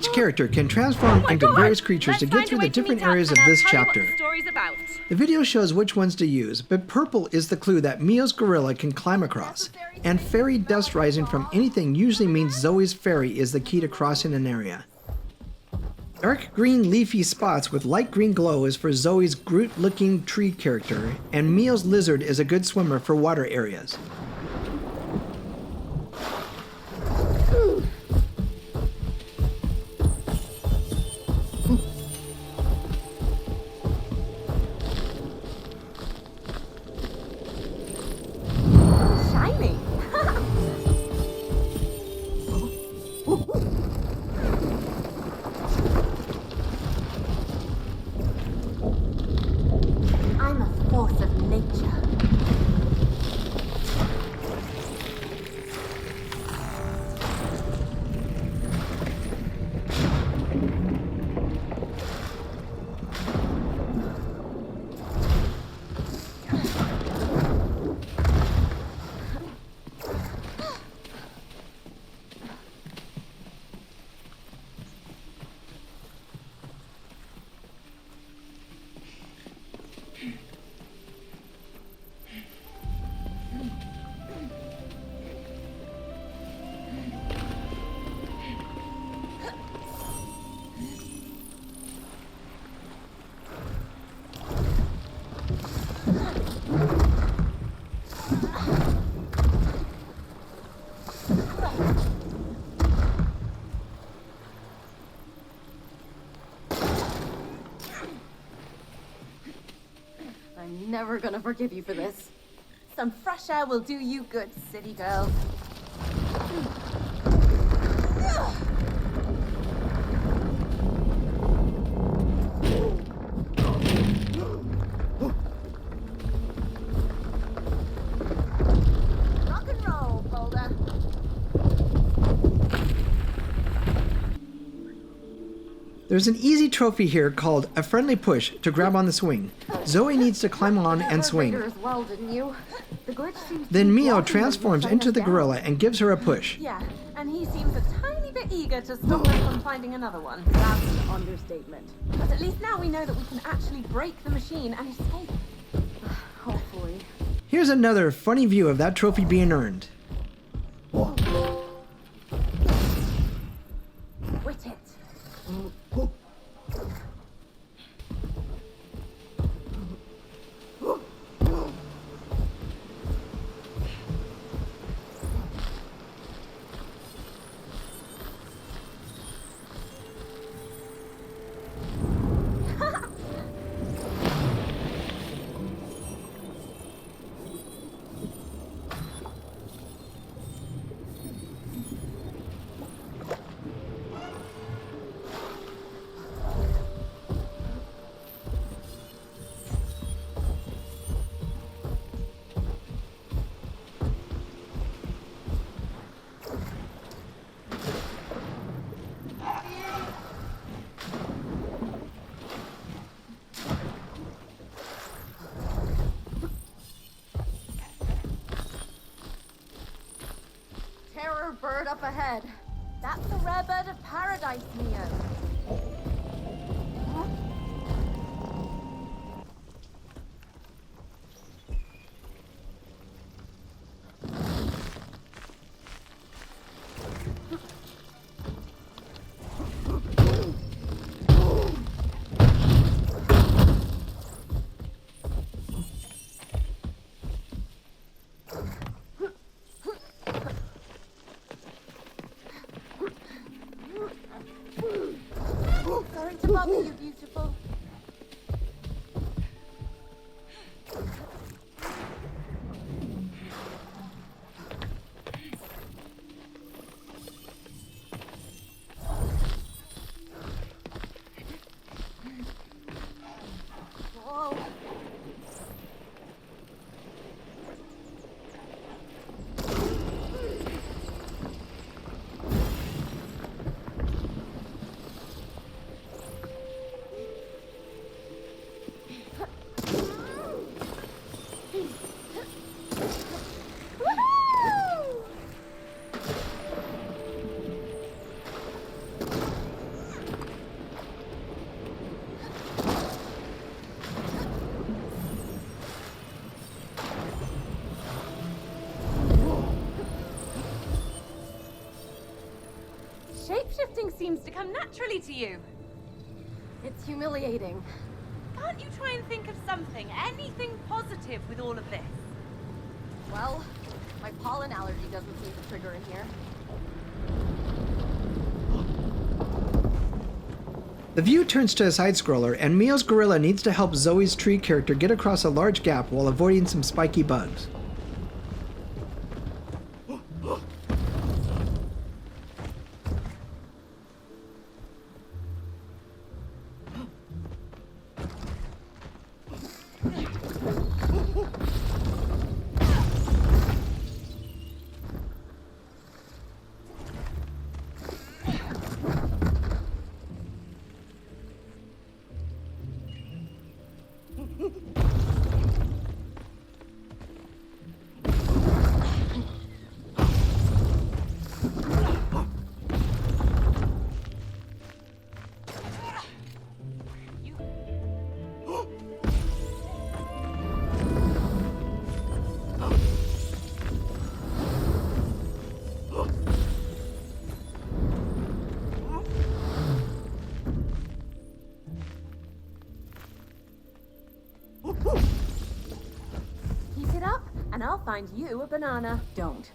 Each character can transform into various creatures to get through the different areas of this chapter. The video shows which ones to use, but purple is the clue that Mio's gorilla can climb across, and fairy dust rising from anything usually means Zoe's fairy is the key to crossing an area. Dark green leafy spots with light green glow is for Zoe's Groot-looking tree character, and Mio's lizard is a good swimmer for water areas. I'm never gonna forgive you for this. Some fresh air will do you good, city girl. Rock and roll, Boulder. There's an easy trophy here called a friendly push to grab on the swing. Zoe needs to climb on and swing. Well, didn't you? The glitch seems Then Mio transforms into the gorilla and gives her a push. Yeah, and he seems a tiny bit eager to stop us from finding another one. That's an understatement. But at least now we know that we can actually break the machine and escape. Hopefully. Here's another funny view of that trophy being earned. Quit it. Terror bird up ahead. That's the rare bird of paradise, Mio. Sorry to bother you, beautiful. Whoa. Shapeshifting seems to come naturally to you. It's humiliating. Can't you try and think of something, anything positive with all of this? Well, my pollen allergy doesn't seem to trigger in here. The view turns to a side-scroller, and Mio's gorilla needs to help Zoe's tree character get across a large gap while avoiding some spiky bugs. Keep it up, and I'll find you a banana. Don't.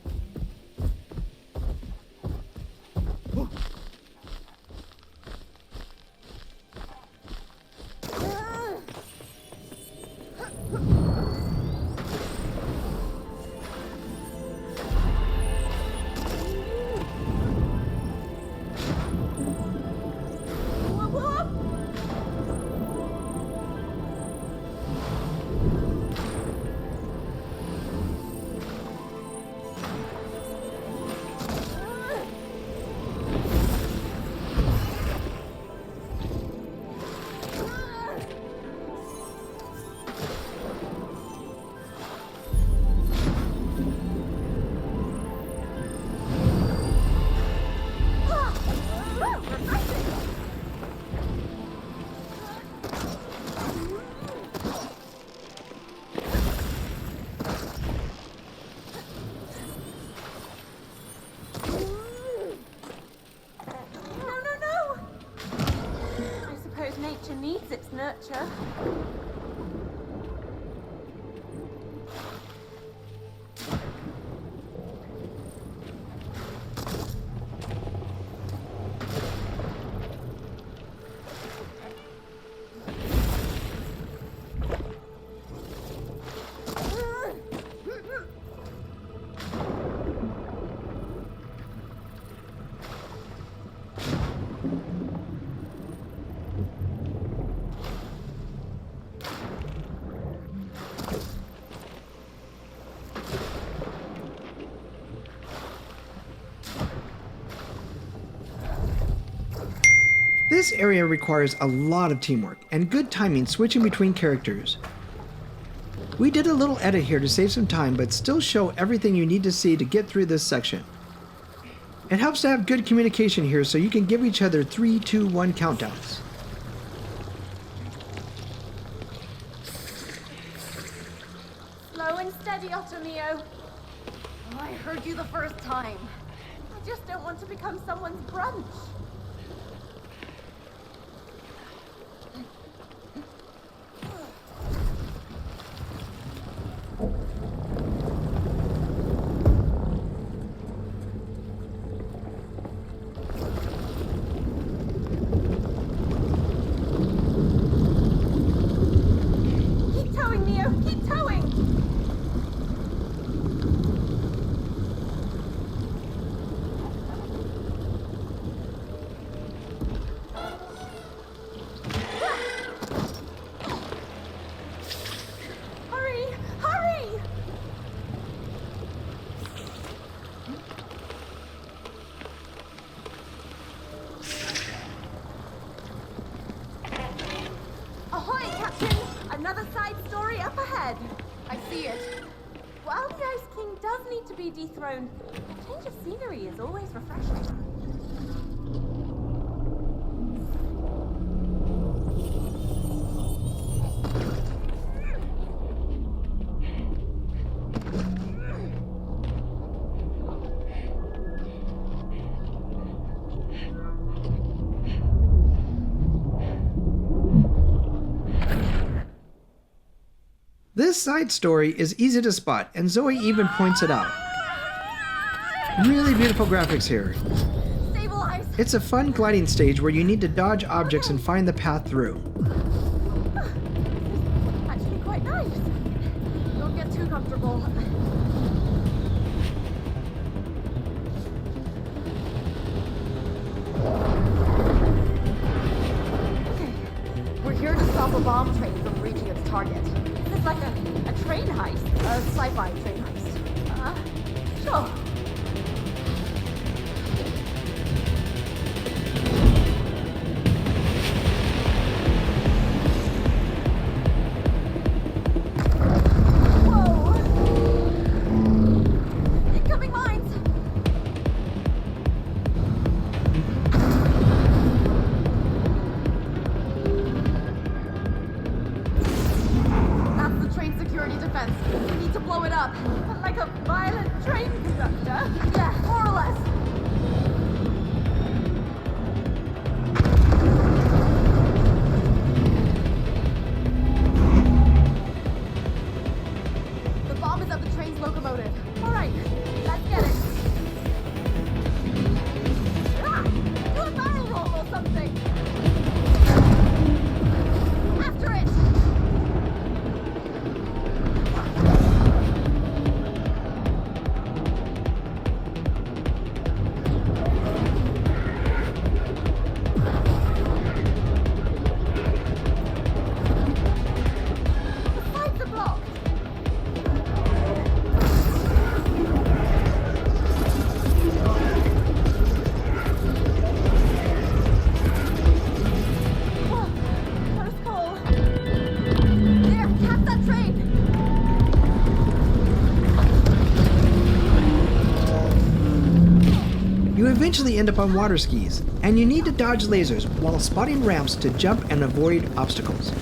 Needs its nurture. This area requires a lot of teamwork and good timing switching between characters. We did a little edit here to save some time, but still show everything you need to see to get through this section. It helps to have good communication here so you can give each other 3, 2, 1 countdowns. Slow and steady, Ottomio. Oh, I heard you the first time. I just don't want to become someone's brunch. Keep towing, Neo! Keep towing! Hurry! Hurry! Ahoy, Captain! Another side story up ahead. I see it. While the Ice King does need to be dethroned, a change of scenery is always refreshing. This side story is easy to spot, and Zoe even points it out. Really beautiful graphics here. Stabilize. It's a fun gliding stage where you need to dodge objects and find the path through. Actually quite nice. Don't get too comfortable. Okay, we're here to stop a bomb train from reaching its target. This is like a train heist. A sci-fi train heist. Sure. Whoa! Incoming mines! That's the train security defense. We need to blow it up. Like a violent train conductor. Yeah, more or less. The bomb is at the train's locomotive. All right, let's get it. Ah, do a barrel roll or something. After it! The sides are blocked. Whoa, close call. There, catch that train! You eventually end up on water skis, and you need to dodge lasers while spotting ramps to jump and avoid obstacles.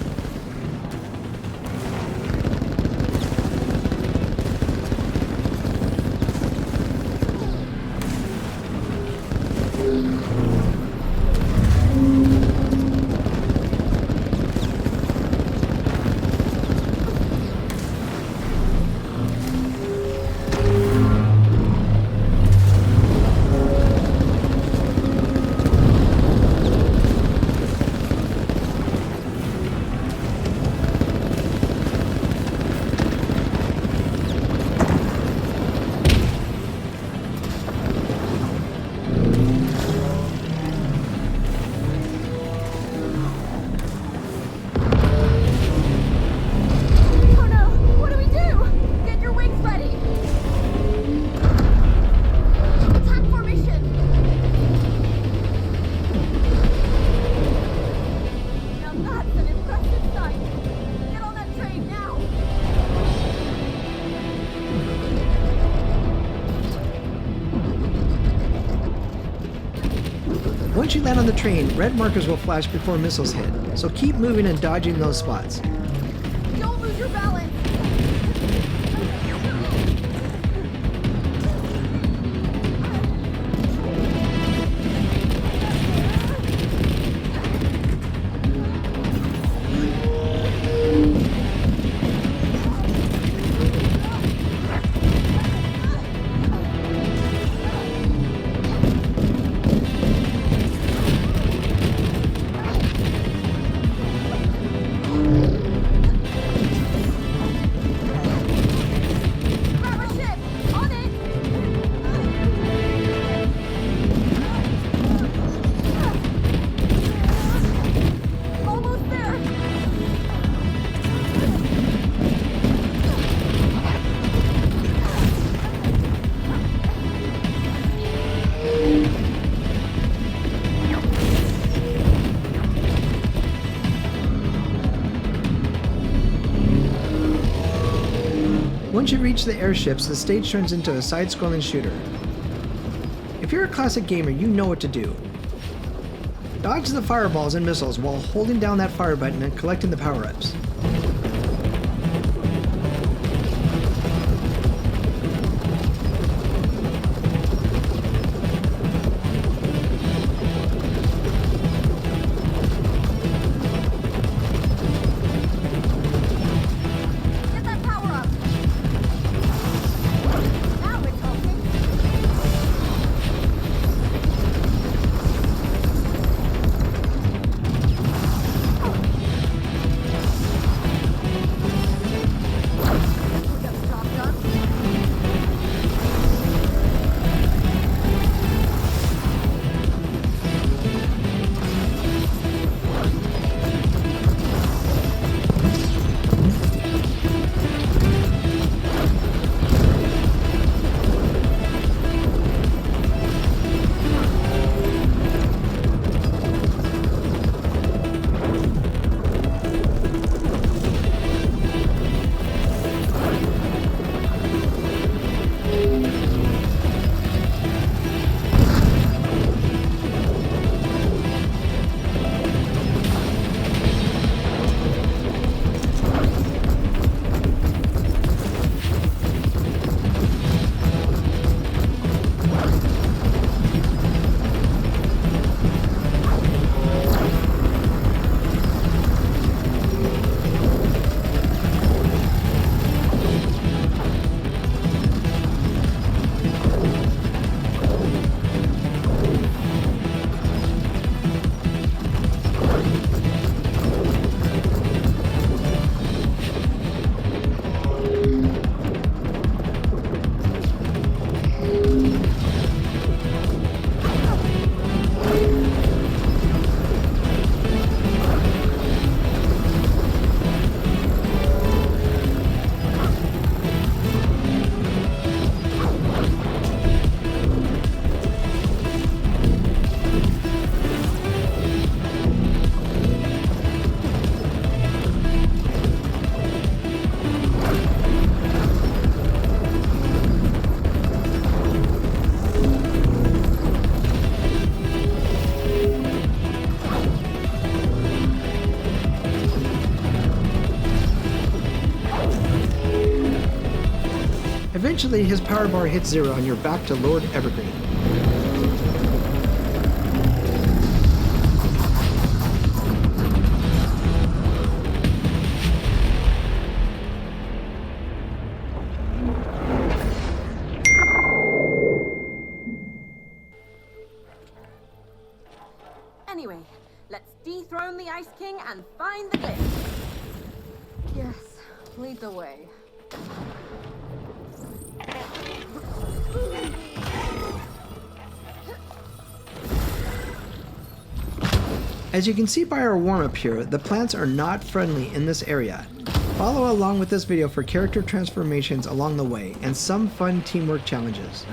Oh no, what do we do? Get your wings ready! Attack formation! Now that's an impressive sight. Get on that train now. Once you land on the train, red markers will flash before missiles hit, so keep moving and dodging those spots. Don't lose your balance! Grab a ship. On it. Almost there! Once you reach the airships, the stage turns into a side-scrolling shooter. If you're a classic gamer, you know what to do. Dodge the fireballs and missiles while holding down that fire button and collecting the power-ups. Get that Eventually, his power bar hits 0 and you're back to Lord Evergreen. Anyway, let's dethrone the Ice King and find the glitch. Yes, lead the way. As you can see by our warm-up here, the plants are not friendly in this area. Follow along with this video for character transformations along the way and some fun teamwork challenges.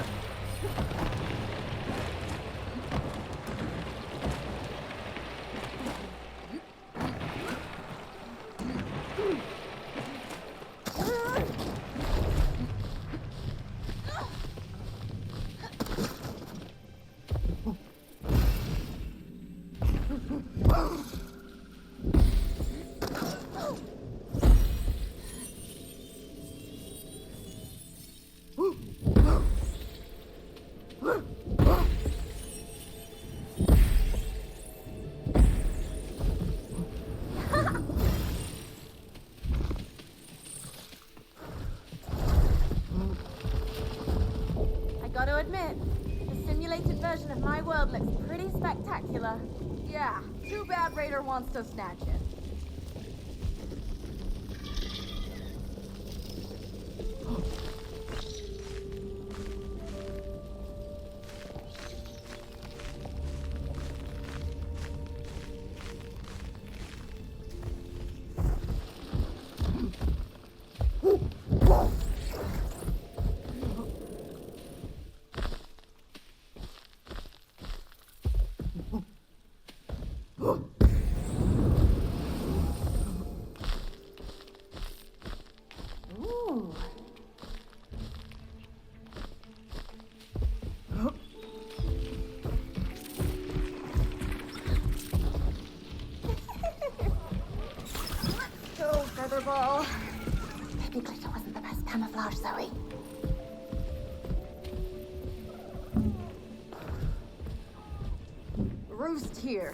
Gotta admit, the simulated version of my world looks pretty spectacular. Yeah, too bad Raider wants to snatch it. Featherball. Baby glitter wasn't the best camouflage, Zoe. Roost here.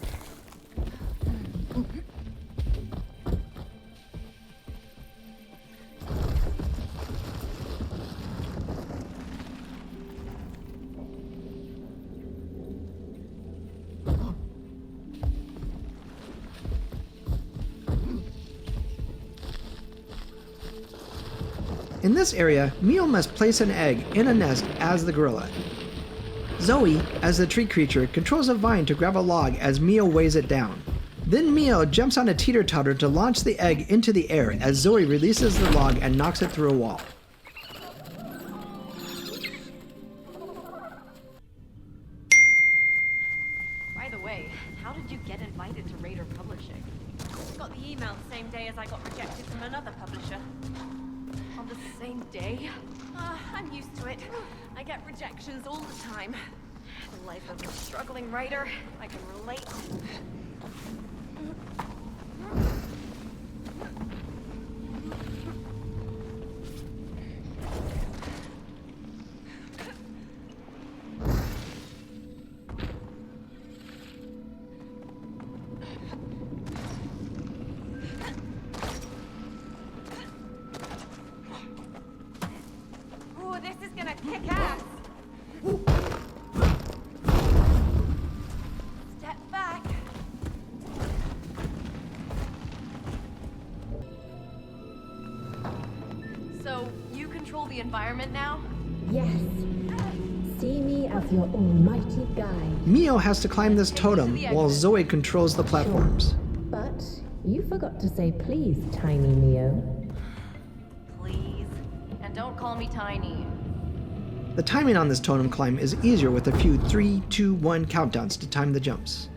In this area, Mio must place an egg in a nest as the gorilla. Zoe, as the tree creature, controls a vine to grab a log as Mio weighs it down. Then Mio jumps on a teeter-totter to launch the egg into the air as Zoe releases the log and knocks it through a wall. By the way, how did you get invited to Raider Publishing? Got the email the same day as I got rejected from another publisher. On the same day? I'm used to it. I get rejections all the time. The life of a struggling writer. I can relate. Ooh, this is gonna kick ass. Step back. So, you control the environment now? Yes. See me as your almighty guide. Mio has to climb this totem while Zoe controls the platforms. But you forgot to say please, tiny Neo. Please. And don't call me Tiny. The timing on this totem climb is easier with a few 3, 2, 1 countdowns to time the jumps.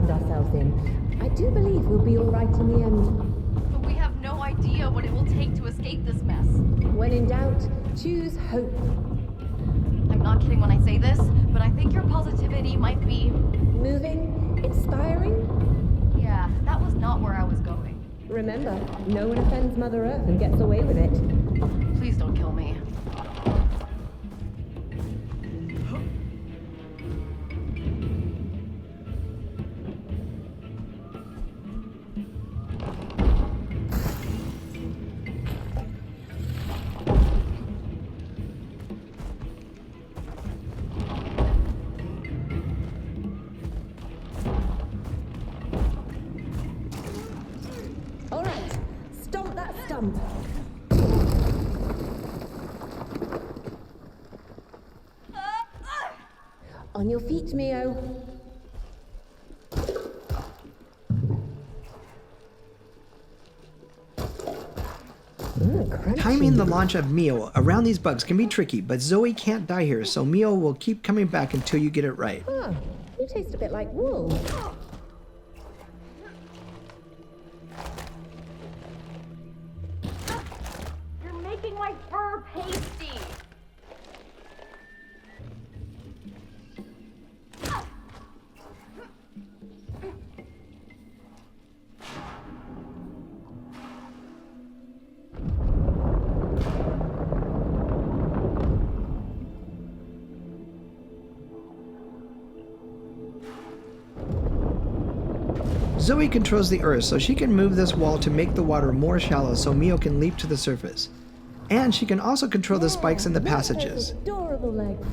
find ourselves in, I do believe we'll be all right in the end. But we have no idea what it will take to escape this mess. When in doubt, choose hope. I'm not kidding when I say this, but I think your positivity might be... Moving, inspiring. Yeah, that was not where I was going. Remember, no one offends Mother Earth and gets away with it. Please don't kill me. All right, stomp that stump. On your feet, Mio. Crunchy. Timing the launch of Mio around these bugs can be tricky, but Zoe can't die here, so Mio will keep coming back until you get it right. Ah, you taste a bit like wool. You're making my fur pasty! Zoe controls the earth, so she can move this wall to make the water more shallow so Mio can leap to the surface. And she can also control the spikes in the Look at those passages. adorable legs.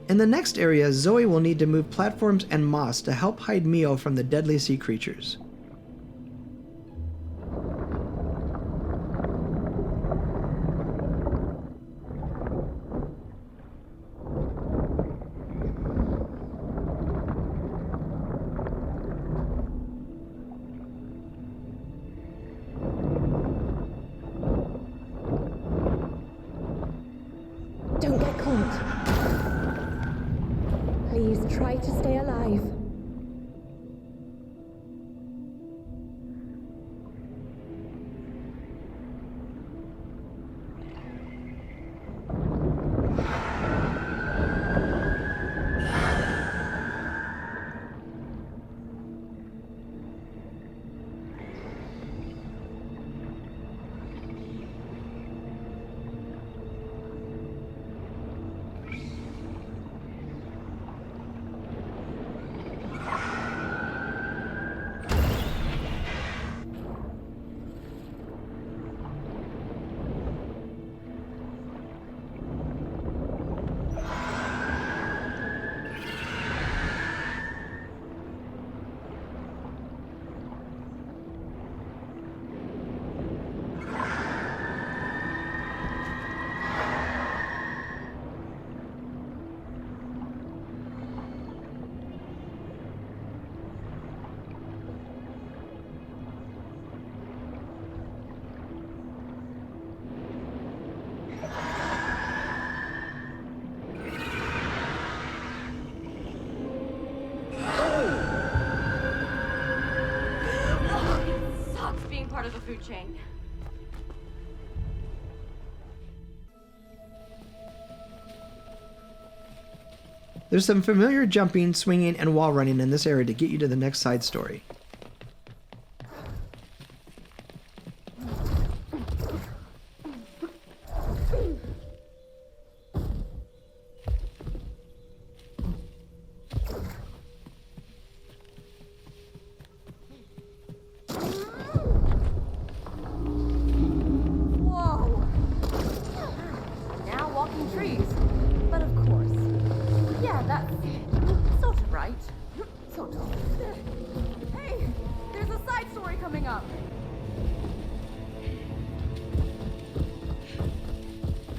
In the next area, Zoe will need to move platforms and moss to help hide Mio from the deadly sea creatures. Don't get caught. Please try to stay alive. Part of the food chain. There's some familiar jumping, swinging, and wall running in this area to get you to the next side story.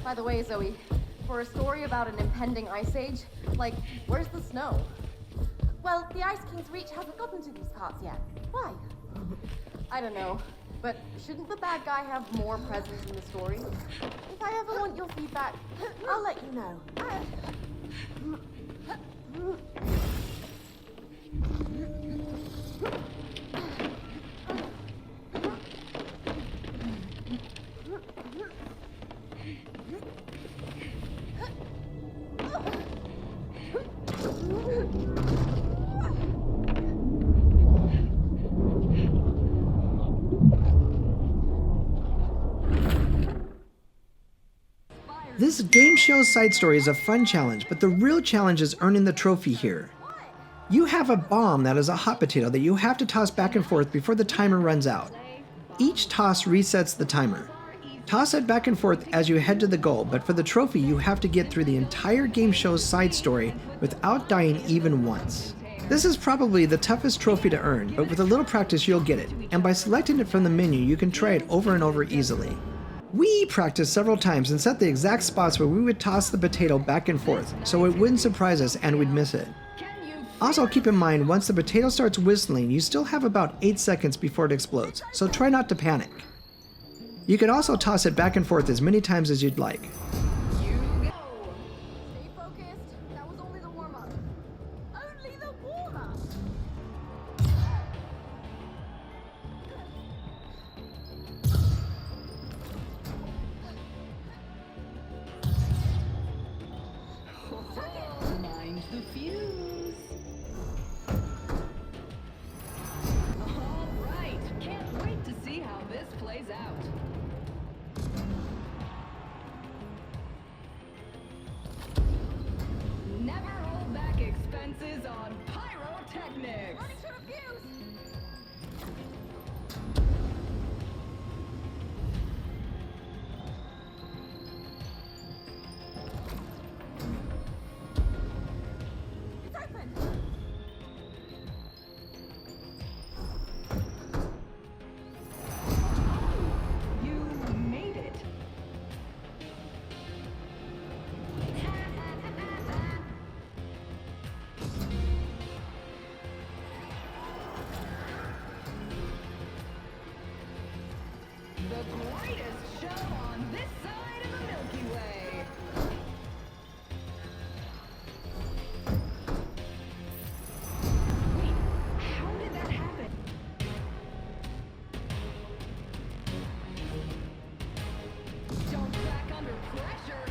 By the way, Zoe, for a story about an impending ice age, like, where's the snow? Well, the Ice King's reach hasn't gotten to these parts yet. Why? I don't know. But shouldn't the bad guy have more presence in the story? If I ever want your feedback, I'll let you know. This game show side story is a fun challenge, but the real challenge is earning the trophy here. You have a bomb that is a hot potato that you have to toss back and forth before the timer runs out. Each toss resets the timer. Toss it back and forth as you head to the goal, but for the trophy you have to get through the entire game show's side story without dying even once. This is probably the toughest trophy to earn, but with a little practice you'll get it, and by selecting it from the menu you can try it over and over easily. We practiced several times and set the exact spots where we would toss the potato back and forth, so it wouldn't surprise us and we'd miss it. Also keep in mind, once the potato starts whistling, you still have about 8 seconds before it explodes, so try not to panic. You can also toss it back and forth as many times as you'd like. Stay focused. That was only the warm-up. Only the warm-up! Mind the fuse. All right, can't wait to see how this plays out. Never hold back expenses on pyrotechnics. Running to the fuse! It's open! You made it. The greatest show on this side of the Milky Way. Wait, how did that happen? Don't crack under pressure.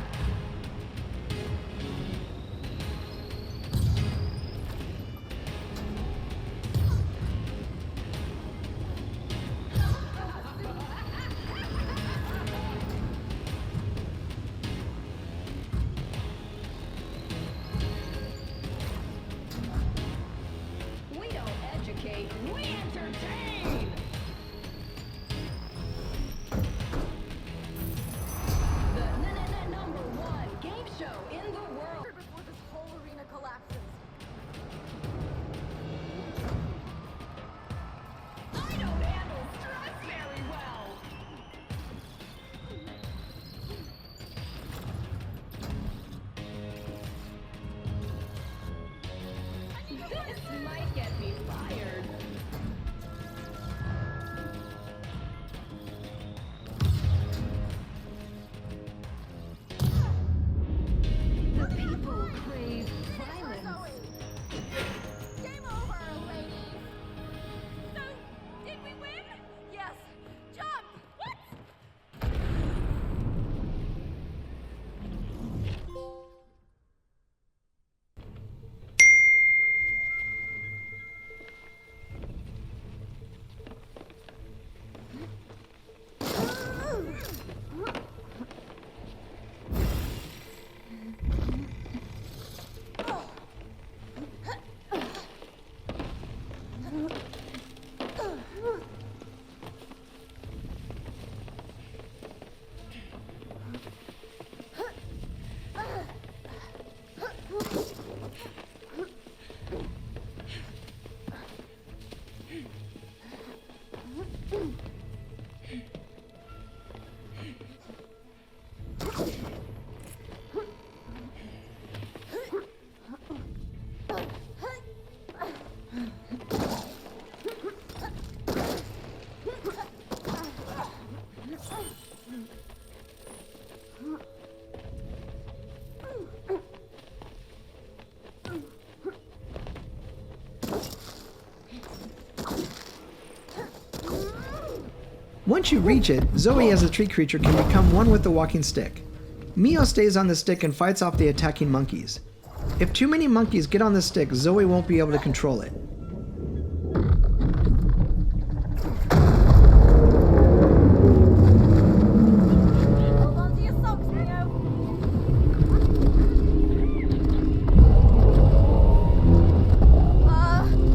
We don't educate, we entertain! The number one game show in the world. Before this whole arena collapses. I don't handle stress very well! This might get me fired. Once you reach it, Zoe as a tree creature can become one with the walking stick. Mio stays on the stick and fights off the attacking monkeys. If too many monkeys get on the stick, Zoe won't be able to control it. Hold on to your socks, Neo.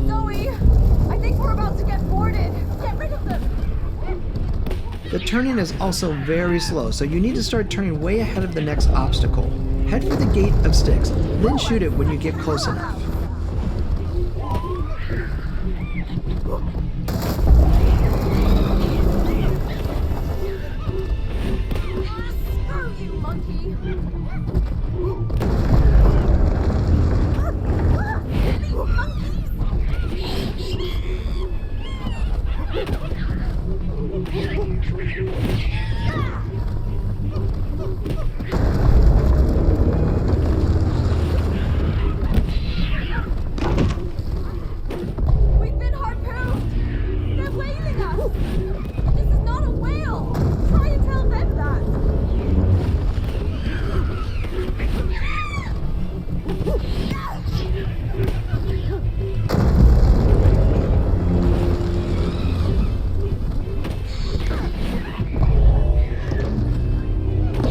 Zoe, I think we're about to get boarded. Get rid of them. The turning is also very slow, so you need to start turning way ahead of the next obstacle. Head for the gate of sticks, then shoot it when you get close enough. Screw you, monkey. These monkeys. We've been harpooned. They're whaling us. This is not a whale. Try and tell them that.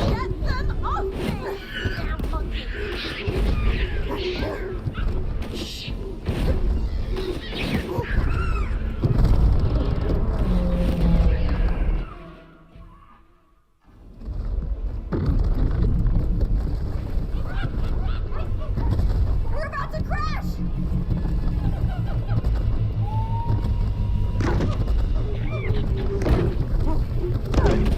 Get them off me! Damn monkeys! We're about to crash! Help me!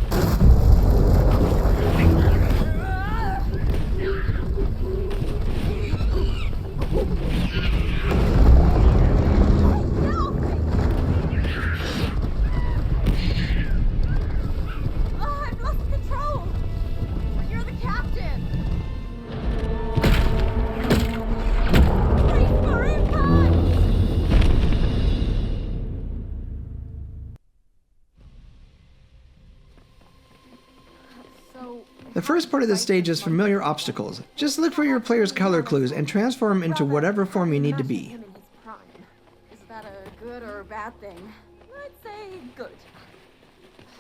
Oh, I've lost control! You're the captain! Brace for impact! So, The first part of the stage is familiar obstacles. Just look for your player's color clues and transform him into whatever form you need to be. him in his prime. Is that a good or a bad thing? I'd say good.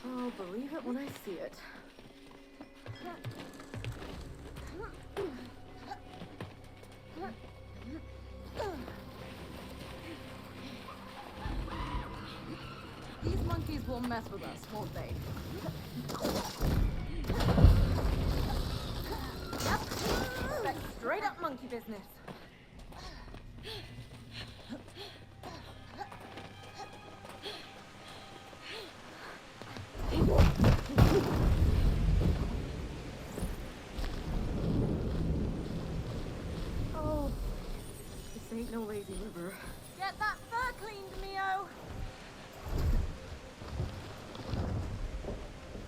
I'll believe it when I see it. These monkeys will mess with us, won't they? Yep. That's straight up monkey business. Oh, this ain't no lazy river. Get that fur cleaned, Mio.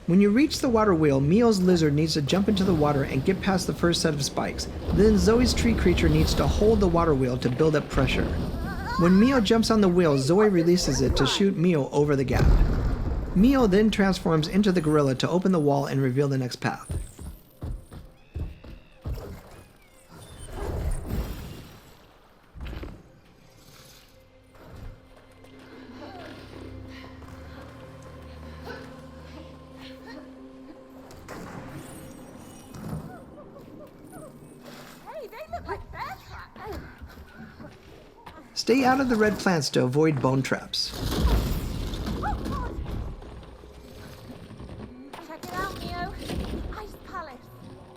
When you reach the water wheel, Mio's lizard needs to jump into the water and get past the first set of spikes. Then Zoe's tree creature needs to hold the water wheel to build up pressure. When Mio jumps on the wheel, Zoe releases it to shoot Mio over the gap. Mio then transforms into the gorilla to open the wall and reveal the next path. Hey, they look like bear traps. Stay out of the red plants to avoid bone traps. Check it out, Mio. Ice Palace.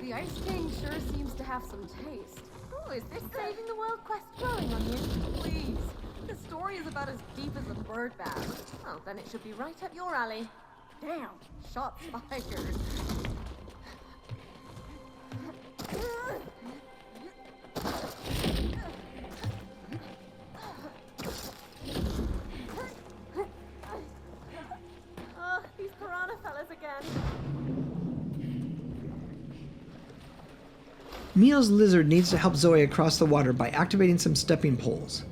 The Ice King sure seems to have some taste. Oh, is this saving the world quest growing on you? Please. The story is about as deep as a bird bath. Oh, then it should be right up your alley. Damn, shots fired. Oh, these piranha fellas again. Mio's lizard needs to help Zoe across the water by activating some stepping poles.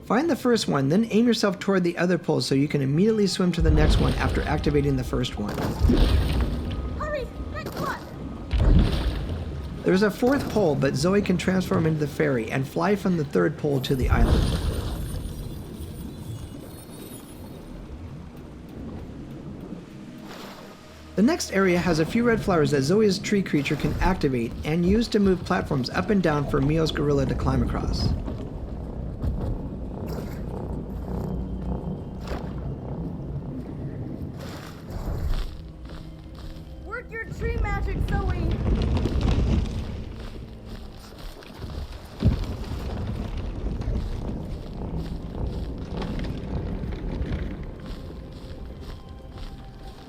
Find the first one, then aim yourself toward the other pole so you can immediately swim to the next one after activating the first one. Hurry! Next one! There's a fourth pole, but Zoe can transform into the ferry and fly from the third pole to the island. The next area has a few red flowers that Zoe's tree creature can activate and use to move platforms up and down for Mio's gorilla to climb across. Work your tree magic, Zoe!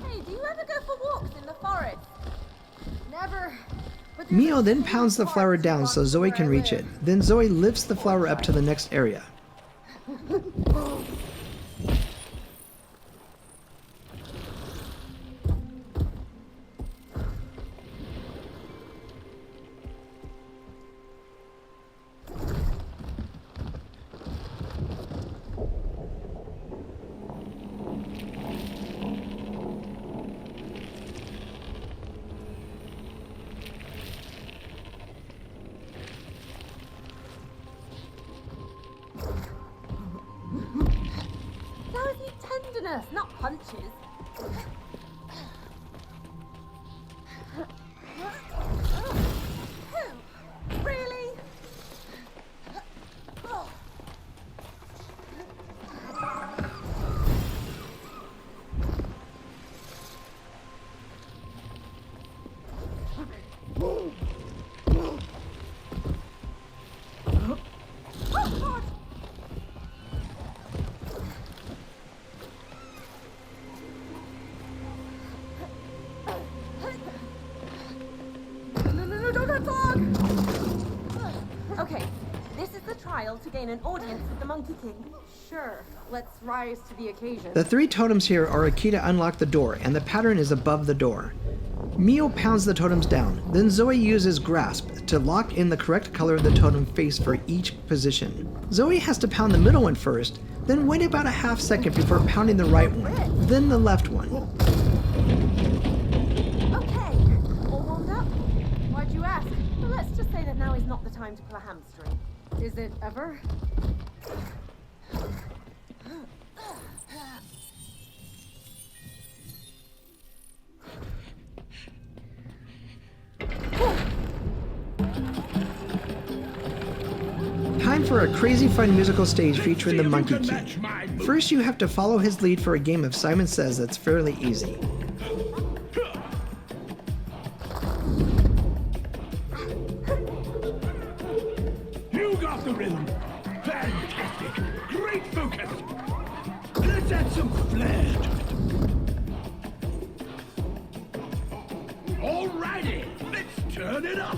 Hey, do you ever go for walks in the forest? Never. But Mio then pounds the flower down so Zoe can reach it. Then Zoe lifts the flower up to the next area. Those need tenderness, not punches. Really? No, don't talk! Okay, this is the trial to gain an audience with the Monkey King. Sure, let's rise to the occasion. The three totems here are a key to unlock the door, and the pattern is above the door. Mio pounds the totems down, then Zoe uses Grasp to lock in the correct color of the totem face for each position. Zoe has to pound the middle one first, then wait about a half second before pounding the right one, then the left one. Okay, all warmed up? Why'd you ask? Well, let's just say that now is not the time to pull a hamstring. Is it ever? Time for a crazy fun musical stage featuring the Monkey King. First you have to follow his lead for a game of Simon Says that's fairly easy. You got the rhythm. Fantastic. Great focus. Let's add some flair to it. Alrighty. Let's turn it up.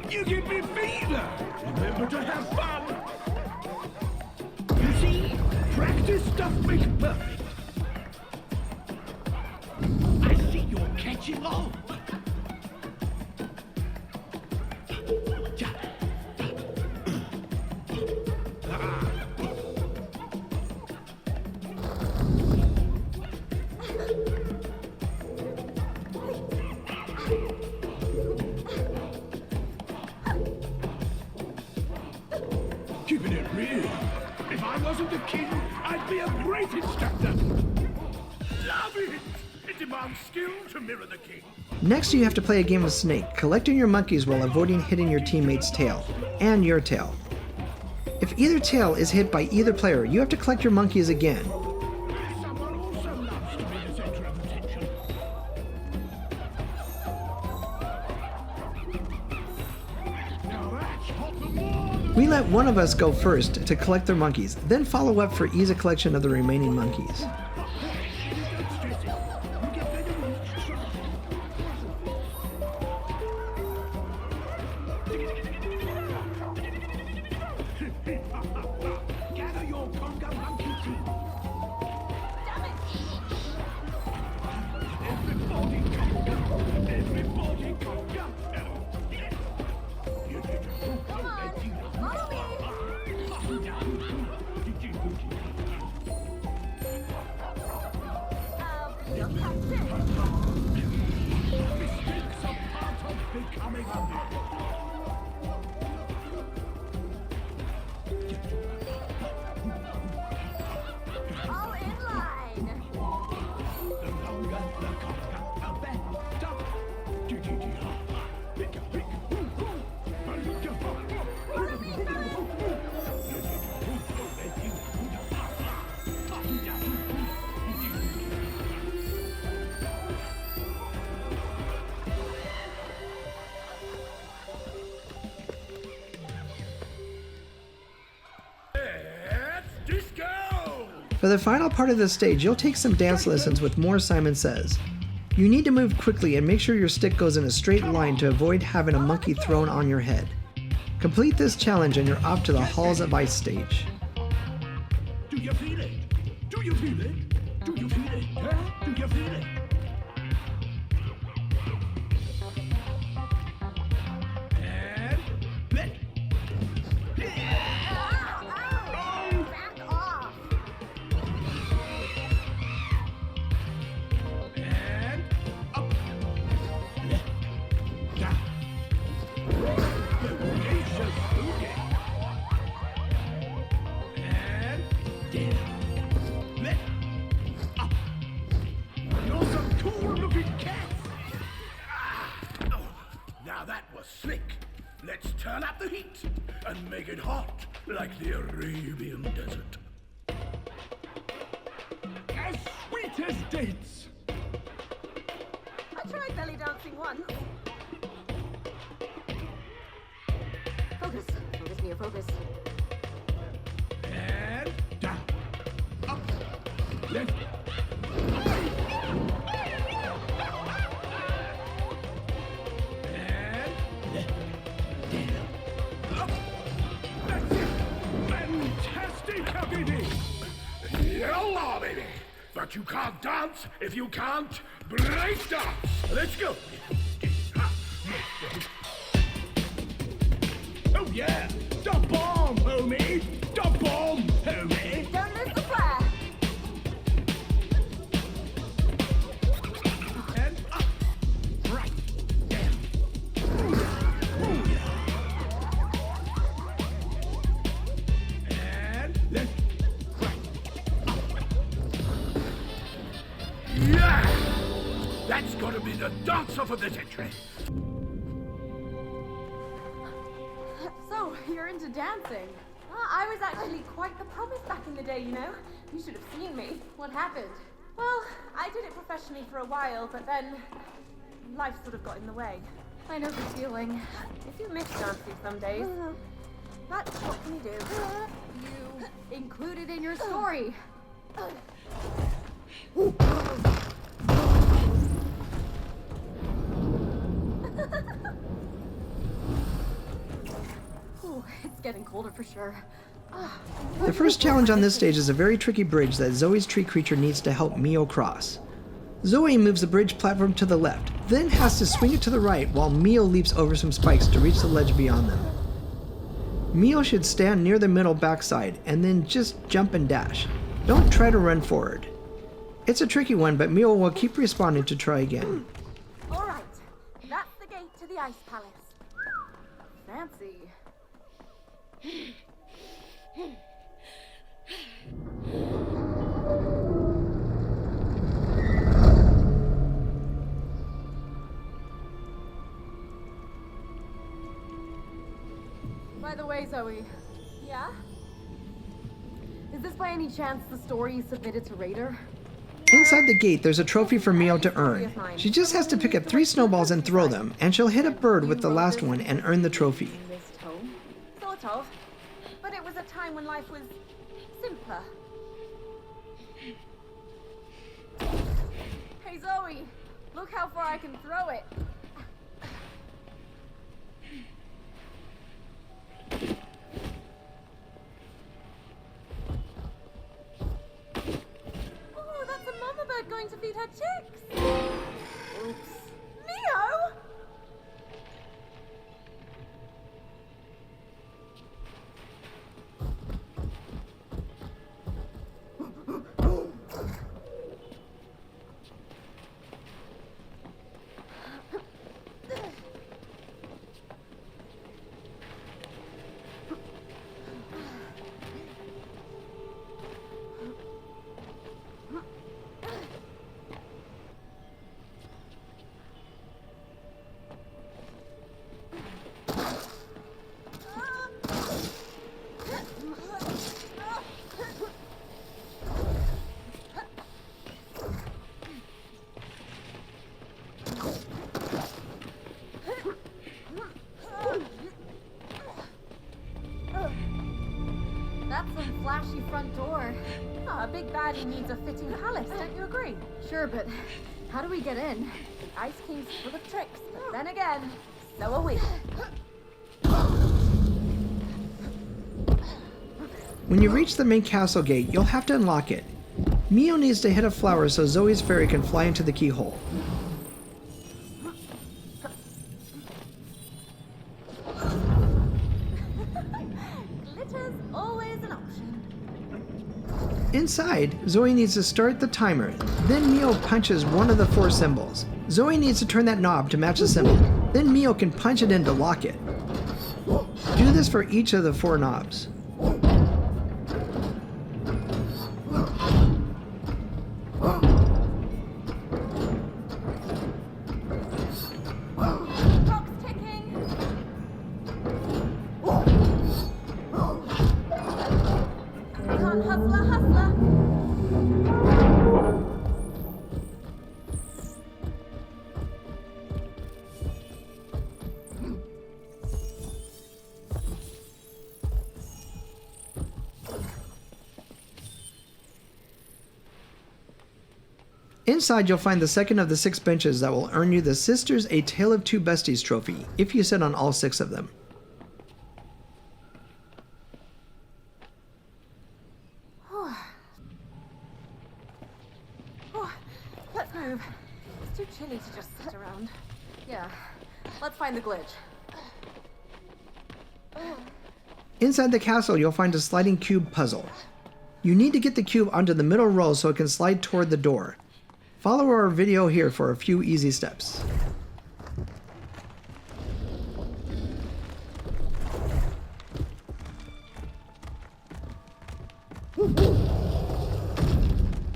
You give me fever. Remember to have fun. You see, practice stuff makes perfect. I see you're catching on. Keeping it real. If I wasn't the king, I'd be a great instructor. Love it! It demands skill to mirror the king. Next you have to play a game of Snake, collecting your monkeys while avoiding hitting your teammate's tail, and your tail. If either tail is hit by either player, you have to collect your monkeys again. Someone also loves to be the center of attention. Now that's hot the more than We let one of us go first to collect their monkeys, then follow up for easy collection of the remaining monkeys. Gather your conga monkey team. Damn it! Everybody conga. Everybody conga. Come on, follow me! I'll be your captain. Mistakes are part of becoming a man. All in line. The longer the conga, the better. For the final part of this stage, you'll take some dance lessons with more Simon Says. You need to move quickly and make sure your stick goes in a straight line to avoid having a monkey thrown on your head. Complete this challenge and you're off to the Halls of Ice stage. Do you feel it? Do you feel it? Do you feel it? Huh? Do you feel it? And let. Back off. And up. Left. Down. Locations moving. And down. Left. Up. You're some cool looking cats. Now that was slick. Let's turn up the heat and make it hot like the Arabian desert. As sweet as dates. I tried belly dancing once. Focus. Focus, Mia, focus. And down. Up. Left. And left. Down. Up. That's it. Fantastic, baby. Yalla, baby. But you can't dance if you can't break dance. Let's go. Oh yeah, the bomb, homie. The bomb, homie. Don't lose the flare. And up, right, down. And left, right, up. Yeah! That's gotta be the dancer for this entry. So, you're into dancing. I was actually quite the promise back in the day, you know? You should have seen me. What happened? Well, I did it professionally for a while, but then life sort of got in the way. I know the feeling. If you miss dancing some days, that's what can you do? You included in your story. Ooh, it's getting colder for sure. The first challenge on this stage is a very tricky bridge that Zoe's tree creature needs to help Mio cross. Zoe moves the bridge platform to the left, then has to swing it to the right while Mio leaps over some spikes to reach the ledge beyond them. Mio should stand near the middle backside and then just jump and dash. Don't try to run forward. It's a tricky one, but Mio will keep responding to try again. All right, that's the gate to the Ice Palace. Fancy. By the way, Zoe. Yeah? Is this by any chance the story you submitted to Raider? Inside the gate, there's a trophy for Mio to earn. She just has to pick up 3 snowballs and throw them, and she'll hit a bird with the last one and earn the trophy. In this tone? Sort of. But it was a time when life was simpler. Hey Zoe, look how far I can throw it. her chicks. Oops. Neo? That's some flashy front door. Oh, a big baddie needs a fitting palace, don't you agree? Sure, but how do we get in? The Ice King's full of tricks, but then again, so are we. When you reach the main castle gate, you'll have to unlock it. Mio needs to hit a flower so Zoe's fairy can fly into the keyhole. Glitter's always an option. Inside, Zoe needs to start the timer. Then Mio punches one of the 4 symbols. Zoe needs to turn that knob to match the symbol. Then Mio can punch it in to lock it. Do this for each of the 4 knobs. Clock's ticking. Come on, hustler, hustler. Inside, you'll find the second of the 6 benches that will earn you the Sisters A Tale of Two Besties trophy, if you sit on all 6 of them. Oh, let's move. It's too chilly to just sit around. Yeah, let's find the glitch. Inside the castle, you'll find a sliding cube puzzle. You need to get the cube onto the middle row so it can slide toward the door. Follow our video here for a few easy steps.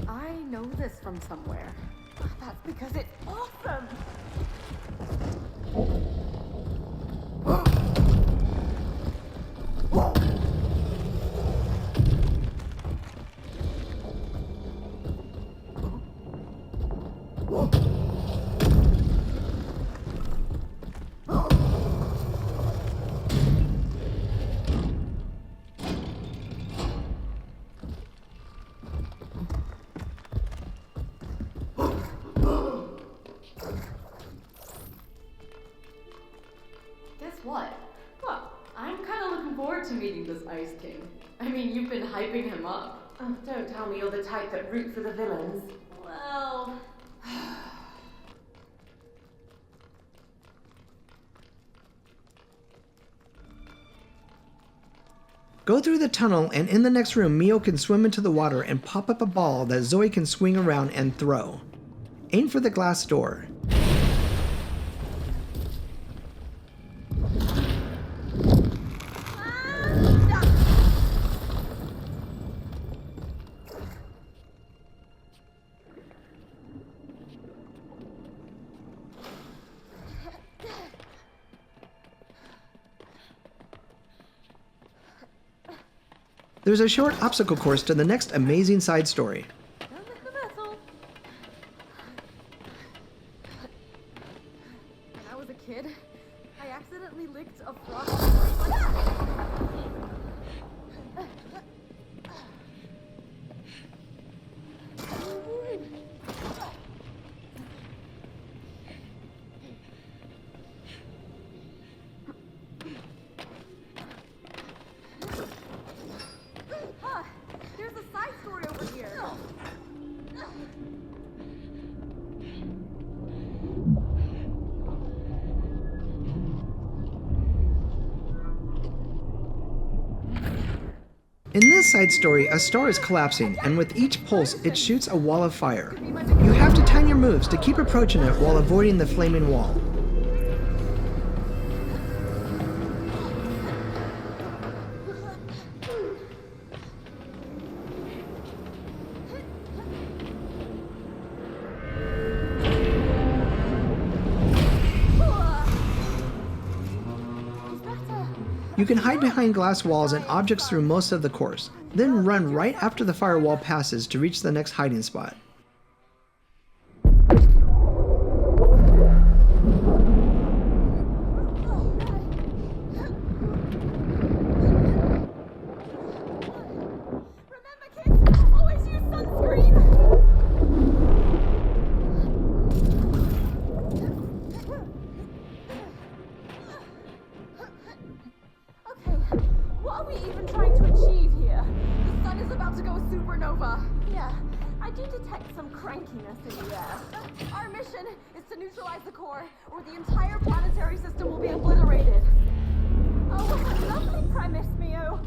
I know this from somewhere. That's because it's awesome. Guess what? Well, I'm kind of looking forward to meeting this Ice King. I mean, you've been hyping him up. Oh, don't tell me you're the type that root for the villains. Well... Go through the tunnel, and in the next room, Mio can swim into the water and pop up a ball that Zoe can swing around and throw. Aim for the glass door. There's a short obstacle course to the next amazing side story. Don't lick the vessel. When I was a kid, I accidentally licked a frog. There's a side story over here. In this side story, a star is collapsing, and with each pulse, it shoots a wall of fire. You have to time your moves to keep approaching it while avoiding the flaming wall. You can hide behind glass walls and objects through most of the course, then run right after the firewall passes to reach the next hiding spot. Remember, kids, always use sunscreen! Okay, what are we even trying to achieve here? The sun is about to go supernova. Yeah, I do detect some crankiness in the air. Our mission is to neutralize the core, or the entire planetary system will be obliterated. Oh, what a lovely premise, Mio.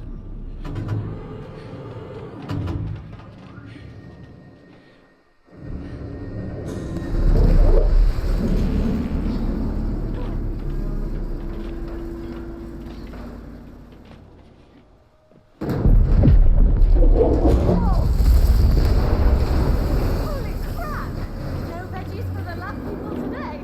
Holy crap! No veggies for the lab people today.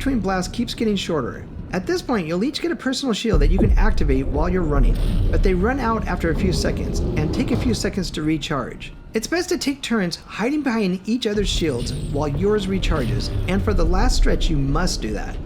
between blasts keeps getting shorter. At this point, you'll each get a personal shield that you can activate while you're running, but they run out after a few seconds and take a few seconds to recharge. It's best to take turns hiding behind each other's shields while yours recharges, and for the last stretch you must do that.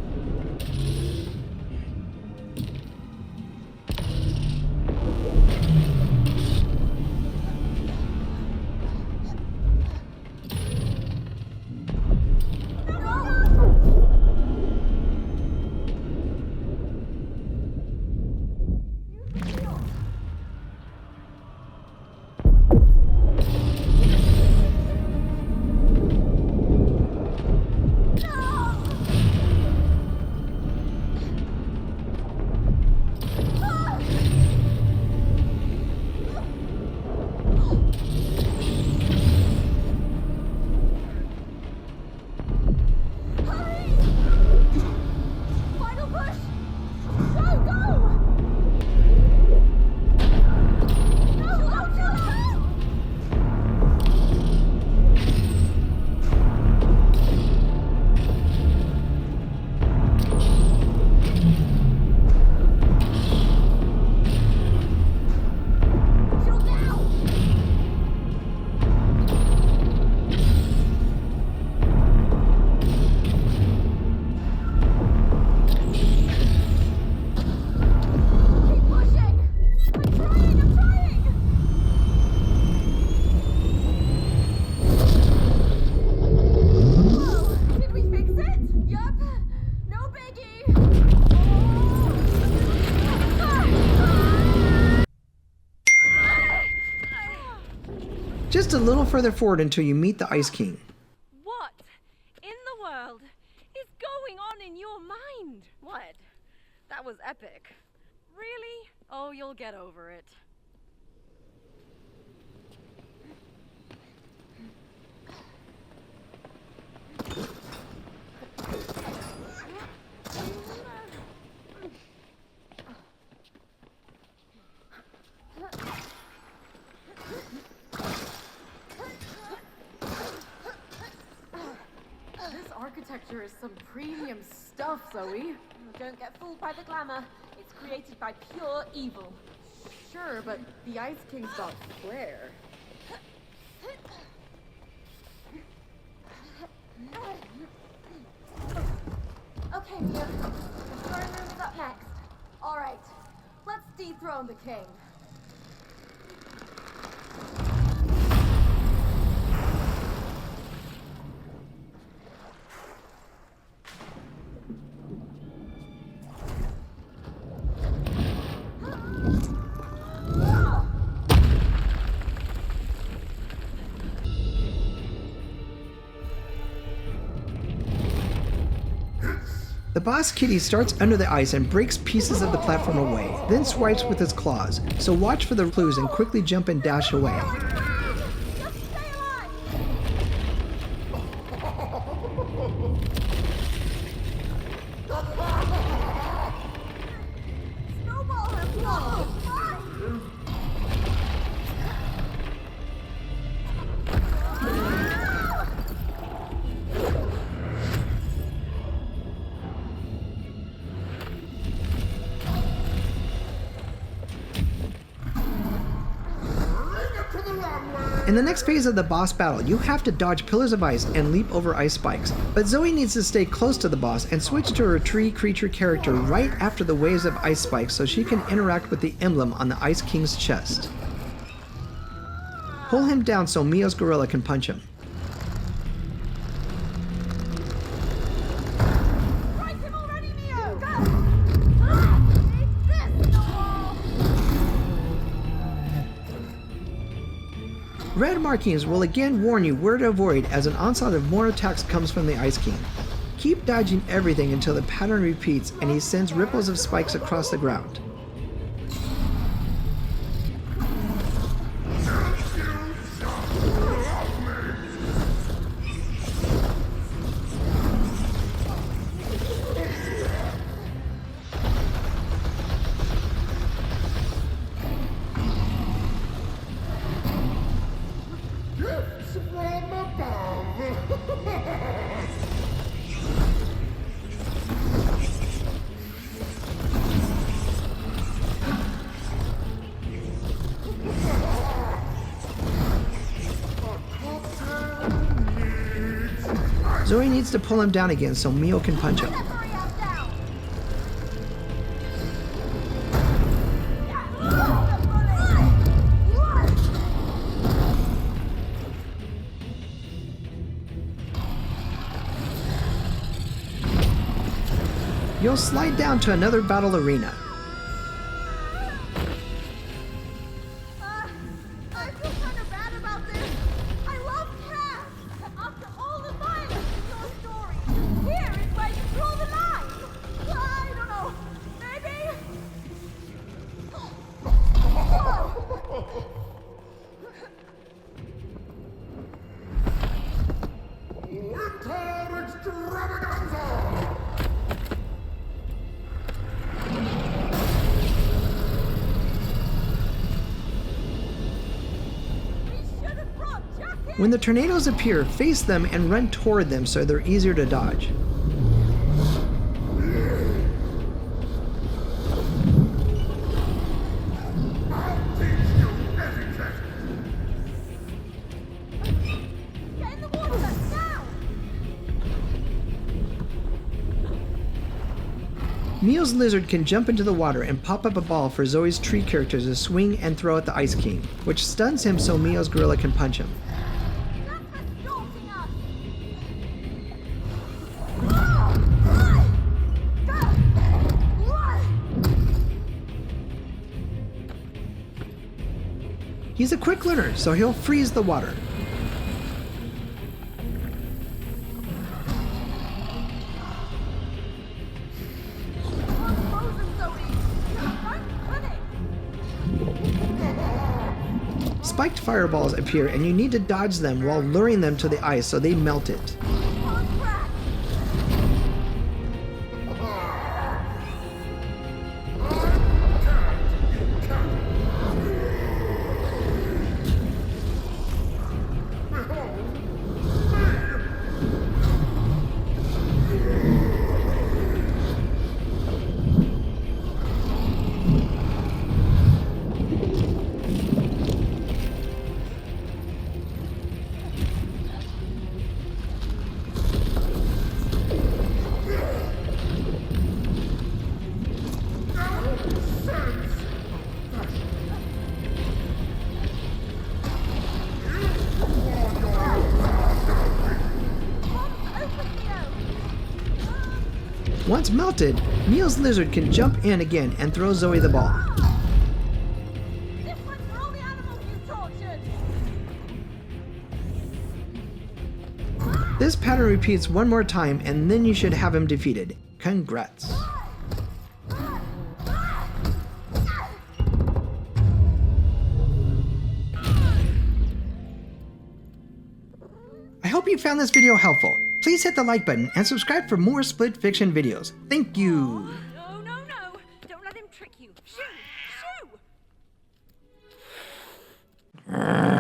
Just a little further forward until you meet the Ice King. What in the world is going on in your mind? What? That was epic. Really? Oh, you'll get over it. This architecture is some premium stuff, Zoe. Don't get fooled by the glamour. It's created by pure evil. Sure, but the Ice King's got flair. Okay, Mia. The throne room's up next. All right, let's dethrone the king. The boss Kitty starts under the ice and breaks pieces of the platform away, then swipes with his claws, so watch for the clues and quickly jump and dash away. In the next phase of the boss battle, you have to dodge pillars of ice and leap over ice spikes, but Zoe needs to stay close to the boss and switch to a tree creature character right after the waves of ice spikes so she can interact with the emblem on the Ice King's chest. Pull him down so Mio's gorilla can punch him. Red markings will again warn you where to avoid as an onslaught of more attacks comes from the Ice King. Keep dodging everything until the pattern repeats and he sends ripples of spikes across the ground. Zoe needs to pull him down again so Mio can punch him. Hurry up now! You'll slide down to another battle arena. I feel kind of bad about this. I love Cash. After all the violence in your story, here is where you draw the line. I don't know. Maybe? Winter Extravaganza! We should have brought jackets. When the tornadoes appear, face them and run toward them so they're easier to dodge. I'll teach you etiquette! Get in the water now. Mio's lizard can jump into the water and pop up a ball for Zoe's tree characters to swing and throw at the Ice King, which stuns him so Mio's gorilla can punch him. That's for stalking us. He's a quick learner, so he'll freeze the water. Frozen Zoe. Don't panic. Spiked fireballs appear and you need to dodge them while luring them to the ice so they melt it. On track. Once melted, Mio's lizard can jump in again and throw Zoe the ball. This one's for all the animals you tortured. This pattern repeats one more time and then you should have him defeated. Congrats. I hope you found this video helpful. Please hit the like button and subscribe for more Split Fiction videos. Thank you. No, no, no. Don't let him trick you. Shoo! Shoo!